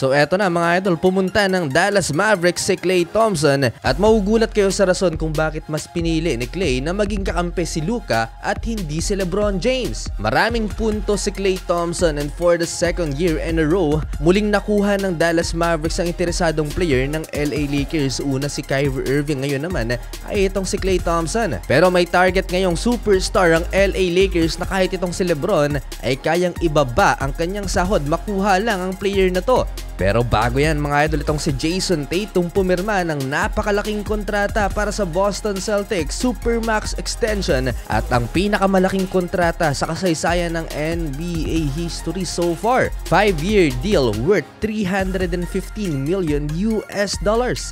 So eto na mga idol, pumunta ng Dallas Mavericks si Klay Thompson at magugulat kayo sa rason kung bakit mas pinili ni Klay na maging kakampi si Luka at hindi si LeBron James. Maraming punto si Klay Thompson and for the second year in a row, muling nakuha ng Dallas Mavericks ang interesadong player ng LA Lakers. Una si Kyrie Irving, ngayon naman ay itong si Klay Thompson. Pero may target ngayong superstar ang LA Lakers na kahit itong si LeBron ay kayang ibaba ang kanyang sahod, makuha lang ang player na to. Pero bago yan mga idol, itong si Jason Tatum pumirma ng napakalaking kontrata para sa Boston Celtics, Supermax extension at ang pinakamalaking kontrata sa kasaysayan ng NBA history so far. 5-year deal worth $315 million.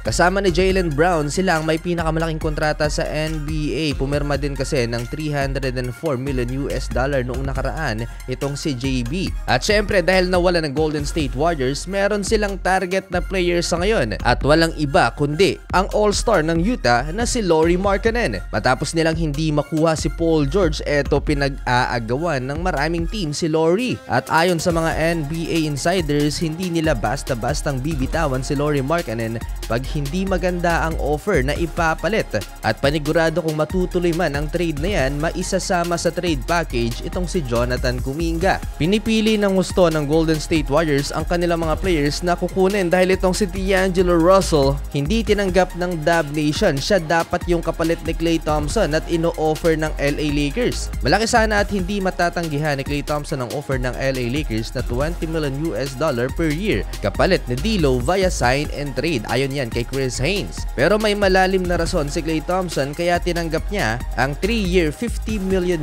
Kasama ni Jaylen Brown, sila ang may pinakamalaking kontrata sa NBA. Pumirma din kasi ng $304 million noong nakaraan itong si JB. At syempre dahil nawala ng Golden State Warriors, meron silang target na players sa ngayon at walang iba kundi ang all-star ng Utah na si Lauri Markkanen. Matapos nilang hindi makuha si Paul George, eto pinag-aagawan ng maraming team si Lauri. At ayon sa mga NBA insiders, hindi nila basta-bastang bibitawan si Lauri Markkanen pag hindi maganda ang offer na ipapalit. At panigurado kung matutuloy man ang trade na yan, maisasama sa trade package itong si Jonathan Kuminga. Pinipili ng gusto ng Golden State Warriors ang kanilang mga players na kukunin dahil itong si D'Angelo Russell hindi tinanggap ng Dub Nation. Siya dapat yung kapalit ni Klay Thompson at ino-offer ng LA Lakers. Malaki sana at hindi matatanggihan ni Klay Thompson ang offer ng LA Lakers na $20 million per year kapalit ni D'Lo via sign and trade. Ayon yan kay Chris Haynes. Pero may malalim na rason si Klay Thompson kaya tinanggap niya ang 3-year $50 million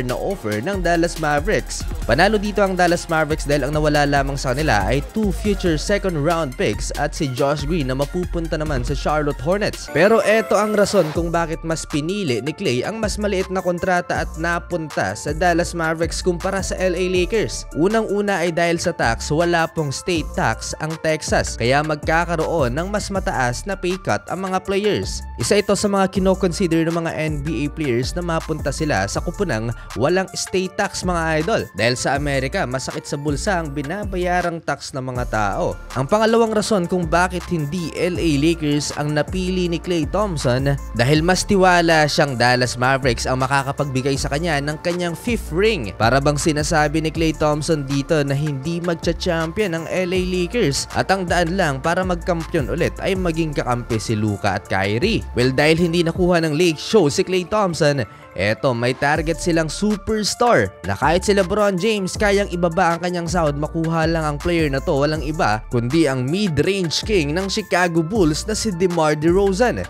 na offer ng Dallas Mavericks. Panalo dito ang Dallas Mavericks dahil ang nawala lamang sa kanila ay 2 future second round picks at si Josh Green na mapupunta naman sa Charlotte Hornets. Pero eto ang rason kung bakit mas pinili ni Klay ang mas maliit na kontrata at napunta sa Dallas Mavericks kumpara sa LA Lakers. Unang-una ay dahil sa tax, wala pong state tax ang Texas kaya magkakaroon ng mas mataas na pay cut ang mga players. Isa ito sa mga kinoconsider ng mga NBA players na mapunta sila sa kupunang walang state tax mga idol. Dahil sa Amerika, masakit sa bulsa ang binabayarang tax ng mga tao. Ang pangalawang rason kung bakit hindi LA Lakers ang napili ni Klay Thompson dahil mas tiwala siyang Dallas Mavericks ang makakapagbigay sa kanya ng kanyang 5th ring. Para bang sinasabi ni Klay Thompson dito na hindi magcha-champion ang LA Lakers at ang daan lang para magkampiyon ulit ay maging kakampi si Luka at Kyrie. Well, dahil hindi nakuha ng Lake Show si Klay Thompson, eto may target silang superstar na kahit si LeBron James kayang ibaba ang kanyang sahod, makuha lang ang player na to, walang iba kundi ang mid-range king ng Chicago Bulls na si DeMar DeRozan.